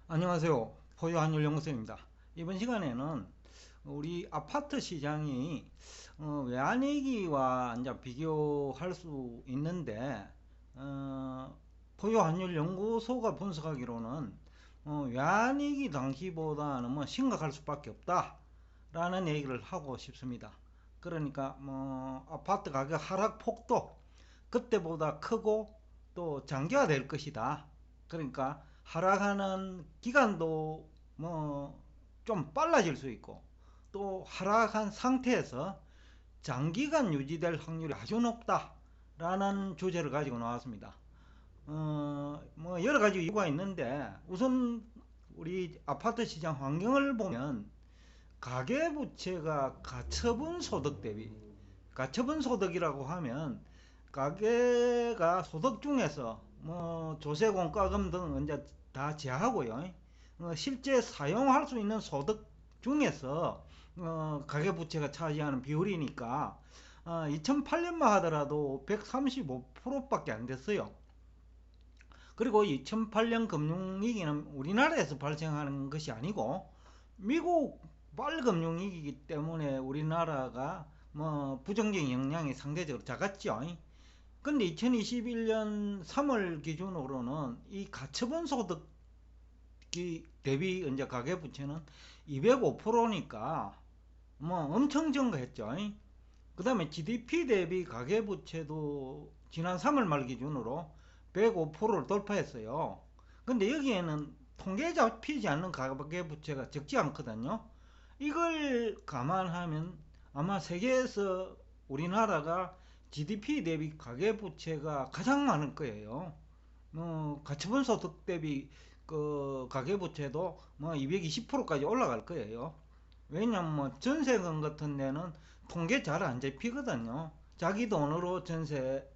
안녕하세요. 포유한율연구소입니다. 이번 시간에는 우리 아파트 시장이 외환위기와 이제 비교할 수 있는데 포유한율연구소가 분석하기로는 외환위기 당시보다는 뭐 심각할 수밖에 없다라는 얘기를 하고 싶습니다. 그러니까 뭐 아파트 가격 하락폭도 그때보다 크고 또 장기화될 것이다. 그러니까 하락하는 기간도 뭐 좀 빨라질 수 있고 또 하락한 상태에서 장기간 유지될 확률이 아주 높다라는 주제를 가지고 나왔습니다. 뭐 여러 가지 이유가 있는데 우선 우리 아파트 시장 환경을 보면 가계부채가 가처분 소득 대비, 가처분 소득이라고 하면 가계가 소득 중에서 뭐 조세 공과금 등 이제 다 제하고요. 실제 사용할 수 있는 소득 중에서 가계부채가 차지하는 비율이니까 2008년만 하더라도 135%밖에 안 됐어요. 그리고 2008년 금융위기는 우리나라에서 발생하는 것이 아니고 미국 빨금융위기이기 때문에 우리나라가 뭐 부정적인 영향이 상대적으로 작았죠. 근데 2021년 3월 기준으로는 이 가처분 소득이 대비 이제 가계부채는 205%니까 뭐 엄청 증가했죠. 그 다음에 GDP 대비 가계부채도 지난 3월 말 기준으로 105%를 돌파했어요. 근데 여기에는 통계에 잡히지 않는 가계부채가 적지 않거든요. 이걸 감안하면 아마 세계에서 우리나라가 GDP 대비 가계부채가 가장 많을 거예요. 가처분 소득 대비 그 가계부채도 뭐 220%까지 올라갈 거예요. 왜냐면 뭐 전세금 같은 데는 통계 잘 안 잡히거든요. 자기 돈으로 전세를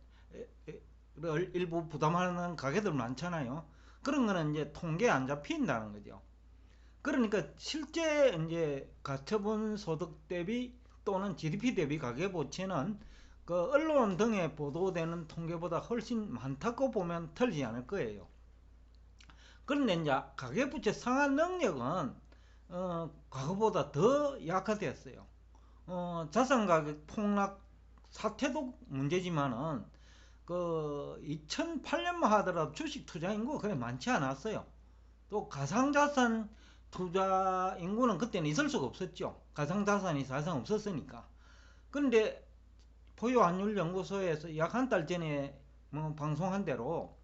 일부 부담하는 가게들 많잖아요. 그런 거는 이제 통계 안 잡힌다는 거죠. 그러니까 실제 이제 가처분 소득 대비 또는 GDP 대비 가계부채는 그 언론 등에 보도되는 통계보다 훨씬 많다고 보면 틀리지 않을 거예요. 그런데 이제 가계부채 상환 능력은 과거보다 더 약화되었어요. 자산 가격 폭락 사태도 문제지만은 그 2008년만 하더라도 주식 투자 인구가 그래 많지 않았어요. 또 가상자산 투자 인구는 그때는 있을 수가 없었죠. 가상자산이 사실상 없었으니까. 그런데 포유환율연구소에서 약 한 달 전에 뭐 방송한 대로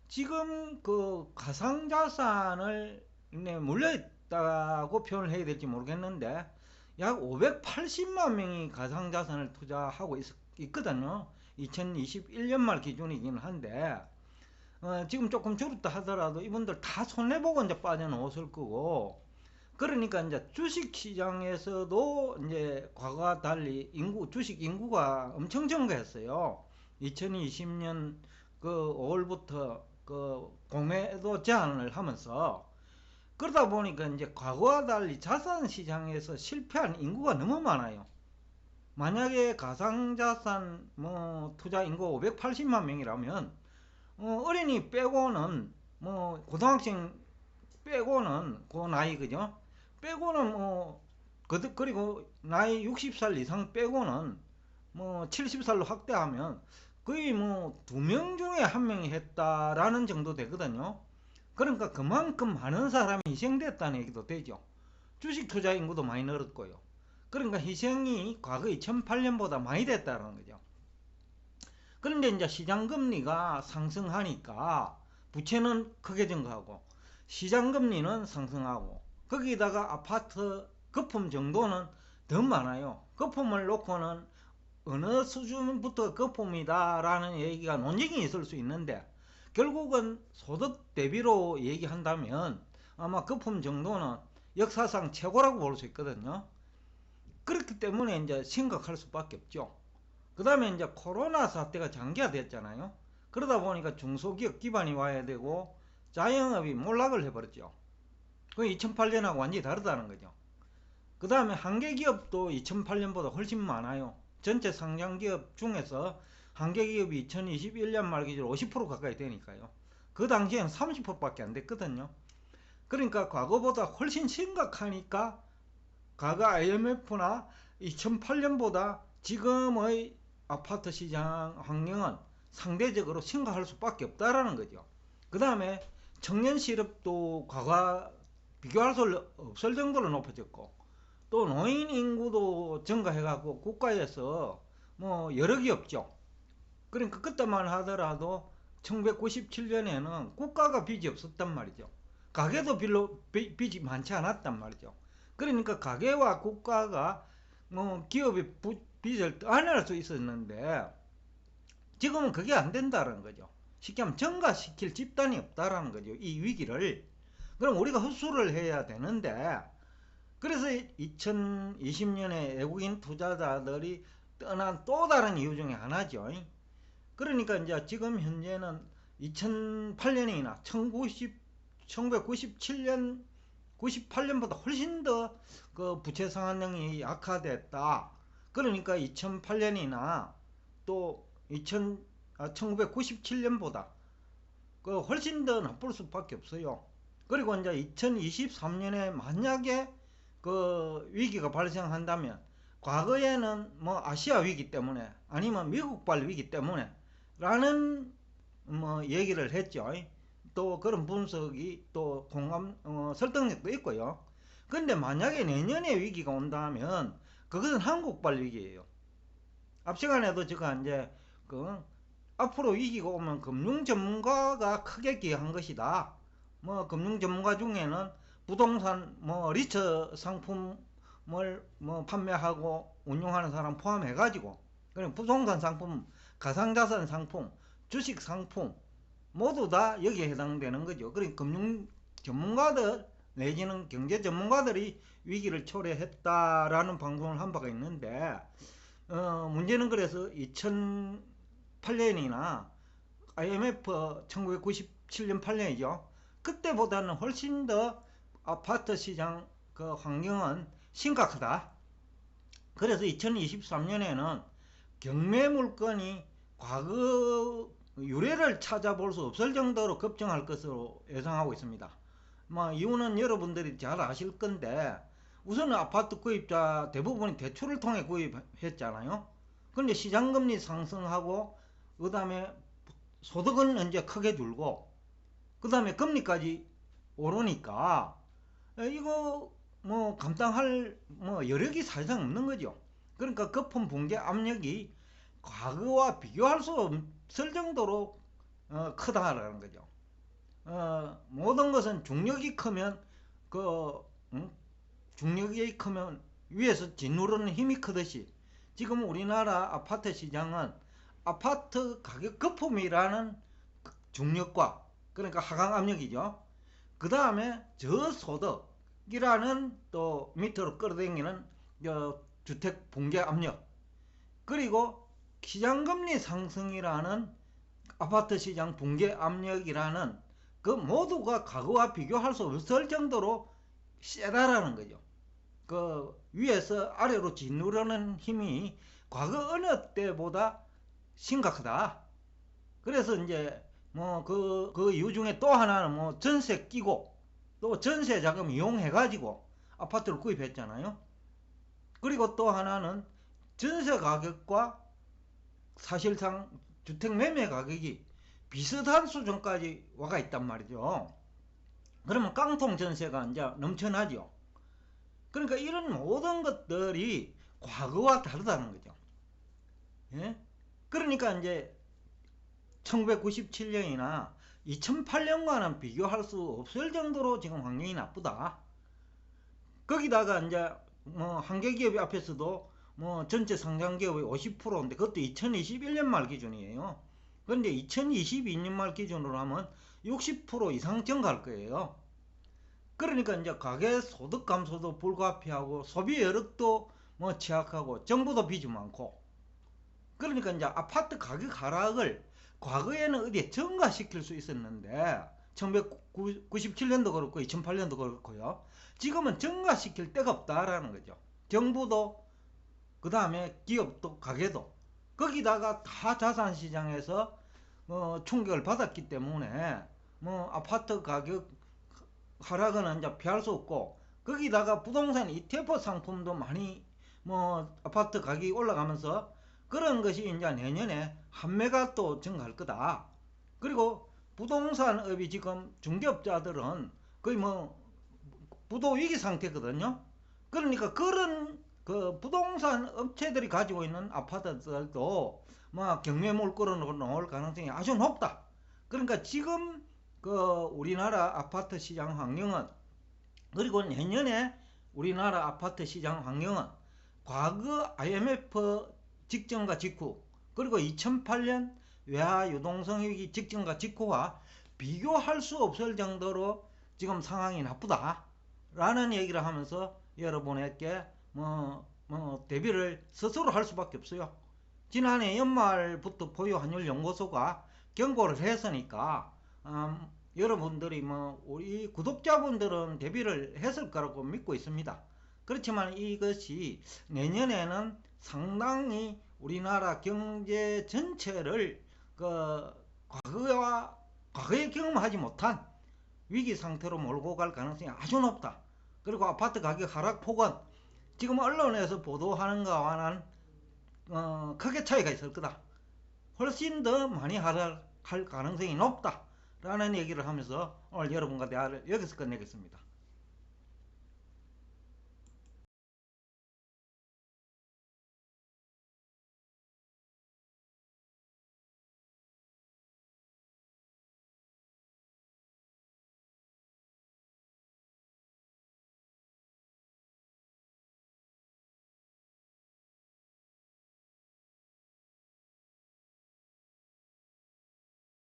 지금 그 가상자산을 물려있다고 표현을 해야 될지 모르겠는데 약 580만 명이 가상자산을 투자하고 있거든요. 2021년 말 기준이긴 한데 지금 조금 줄었다 하더라도 이분들 다 손해보고 이제 빠져나왔을 거고, 그러니까 이제 주식 시장에서도 이제 과거와 달리 주식 인구가 엄청 증가했어요. 2020년 그 5월부터 그 공매도 제한을 하면서, 그러다 보니까 이제 과거와 달리 자산 시장에서 실패한 인구가 너무 많아요. 만약에 가상자산 뭐 투자 인구 580만 명이라면 어린이 빼고는 뭐 고등학생 빼고는 그 나이 그죠? 빼고는 뭐 그리고 나이 60살 이상 빼고는 뭐 70살로 확대하면 거의 뭐 2명 중에 1명이 했다라는 정도 되거든요. 그러니까 그만큼 많은 사람이 희생됐다는 얘기도 되죠. 주식 투자 인구도 많이 늘었고요. 그러니까 희생이 과거 2008년보다 많이 됐다는 거죠. 그런데 이제 시장금리가 상승하니까 부채는 크게 증가하고 시장금리는 상승하고 거기다가 아파트 거품 정도는 더 많아요. 거품을 놓고는 어느 수준부터 거품이다 라는 얘기가 논쟁이 있을 수 있는데 결국은 소득 대비로 얘기한다면 아마 거품 정도는 역사상 최고라고 볼 수 있거든요. 그렇기 때문에 이제 심각할 수밖에 없죠. 그 다음에 이제 코로나 사태가 장기화됐잖아요. 그러다 보니까 중소기업 기반이 와야 되고 자영업이 몰락을 해버렸죠. 그 2008년하고 완전히 다르다는 거죠. 그 다음에 한계기업도 2008년보다 훨씬 많아요. 전체 상장기업 중에서 한계기업이 2021년 말 기준 50% 가까이 되니까요. 그 당시에는 30%밖에 안 됐거든요. 그러니까 과거보다 훨씬 심각하니까 과거 IMF나 2008년보다 지금의 아파트 시장 환경은 상대적으로 심각할 수밖에 없다라는 거죠. 그 다음에 청년 실업도 과거와 비교할 수 없을 정도로 높아졌고, 또 노인 인구도 증가해갖고 국가에서 뭐 여력이 없죠. 그러니까 그때만 하더라도 1997년에는 국가가 빚이 없었단 말이죠. 가계도 빚이 많지 않았단 말이죠. 그러니까 가계와 국가가 뭐 기업의 빚을 떠안을 수 있었는데 지금은 그게 안 된다는 거죠. 쉽게 하면 증가시킬 집단이 없다라는 거죠. 이 위기를. 그럼 우리가 흡수를 해야 되는데, 그래서 2020년에 외국인 투자자들이 떠난 또 다른 이유 중에 하나죠. 그러니까 이제 지금 현재는 2008년이나 1997년, 98년보다 훨씬 더 그 부채 상환력이 약화됐다. 그러니까 2008년이나 또 1997년보다 그 훨씬 더 나쁠 수밖에 없어요. 그리고 이제 2023년에 만약에 그 위기가 발생한다면, 과거에는 뭐 아시아 위기 때문에 아니면 미국발 위기 때문에 라는 뭐 얘기를 했죠. 또 그런 분석이 또 공감 설득력도 있고요. 근데 만약에 내년에 위기가 온다면 그것은 한국발 위기예요. 앞 시간에도 제가 이제 그 앞으로 위기가 오면 금융 전문가가 크게 기여한 것이다. 뭐 금융 전문가 중에는 부동산 뭐 리처 상품을 뭐 판매하고 운용하는 사람 포함해 가지고, 그냥 부동산 상품, 가상자산 상품, 주식 상품 모두 다 여기에 해당되는 거죠. 그러니까 금융 전문가들 내지는 경제 전문가들이 위기를 초래했다라는 방송을 한 바가 있는데, 문제는 그래서 2008년이나 IMF 1997년 8년이죠. 그때보다는 훨씬 더 아파트 시장 그 환경은 심각하다. 그래서 2023년에는 경매 물건이 과거 유례를 찾아볼 수 없을 정도로 급증할 것으로 예상하고 있습니다. 뭐 이유는 여러분들이 잘 아실 건데, 우선 아파트 구입자 대부분이 대출을 통해 구입했잖아요. 그런데 시장금리 상승하고 그 다음에 소득은 이제 크게 줄고 그 다음에 금리까지 오르니까 이거 뭐 감당할 뭐 여력이 사실상 없는 거죠. 그러니까 거품 붕괴 압력이 과거와 비교할 수 없을 정도로 크다라는 거죠. 모든 것은 중력이 크면 그 중력이 크면 위에서 짓누르는 힘이 크듯이, 지금 우리나라 아파트 시장은 아파트 가격 거품이라는 중력과, 그러니까 하강 압력이죠. 그 다음에 저소득이라는 또 밑으로 끌어당기는 주택 붕괴 압력, 그리고 시장금리 상승이라는 아파트 시장 붕괴 압력이라는 그 모두가 과거와 비교할 수 없을 정도로 세다라는 거죠. 그 위에서 아래로 짓누르는 힘이 과거 어느 때보다 심각하다. 그래서 이제 뭐 그 이유 중에 또 하나는 뭐 전세 끼고 또 전세 자금 이용해 가지고 아파트를 구입했잖아요. 그리고 또 하나는 전세 가격과 사실상 주택 매매 가격이 비슷한 수준까지 와가 있단 말이죠. 그러면 깡통 전세가 이제 넘쳐나죠. 그러니까 이런 모든 것들이 과거와 다르다는 거죠. 예? 그러니까 이제 1997년이나 2008년과는 비교할 수 없을 정도로 지금 환경이 나쁘다. 거기다가 이제 뭐 한계 기업 앞에서도 뭐 전체 상장 기업의 50%인데 그것도 2021년 말 기준이에요. 그런데 2022년 말 기준으로 하면 60% 이상 증가할 거예요. 그러니까 이제 가계 소득 감소도 불가피하고 소비 여력도 뭐 취약하고 정부도 빚이 많고, 그러니까 이제 아파트 가격 하락을 과거에는 어디에 증가시킬 수 있었는데 1997년도 그렇고 2008년도 그렇고요. 지금은 증가시킬 데가 없다라는 거죠. 정부도 그 다음에 기업도 가게도 거기다가 다 자산시장에서 충격을 받았기 때문에 뭐 아파트 가격 하락은 이제 피할 수 없고, 거기다가 부동산 ETF 상품도 많이 뭐 아파트 가격이 올라가면서 그런 것이 이제 내년에 판매가 또 증가할 거다. 그리고 부동산업이 지금 중개업자들은 거의 뭐 부도 위기 상태거든요. 그러니까 그런 그 부동산 업체들이 가지고 있는 아파트들도 뭐 경매물 끌어놓을 가능성이 아주 높다. 그러니까 지금 그 우리나라 아파트 시장 환경은, 그리고 내년에 우리나라 아파트 시장 환경은 과거 IMF 직전과 직후, 그리고 2008년 외화 유동성 위기 직전과 직후와 비교할 수 없을 정도로 지금 상황이 나쁘다 라는 얘기를 하면서 여러분에게 대비를 스스로 할 수밖에 없어요. 지난해 연말부터 보유환율연구소가 경고를 했으니까 여러분들이 우리 구독자분들은 대비를 했을 거라고 믿고 있습니다. 그렇지만 이것이 내년에는 상당히 우리나라 경제 전체를 과거에 경험하지 못한 위기 상태로 몰고 갈 가능성이 아주 높다. 그리고 아파트 가격 하락폭은 지금 언론에서 보도하는 것과는 크게 차이가 있을 거다. 훨씬 더 많이 하락할 가능성이 높다 라는 얘기를 하면서 오늘 여러분과 대화를 여기서 끝내겠습니다.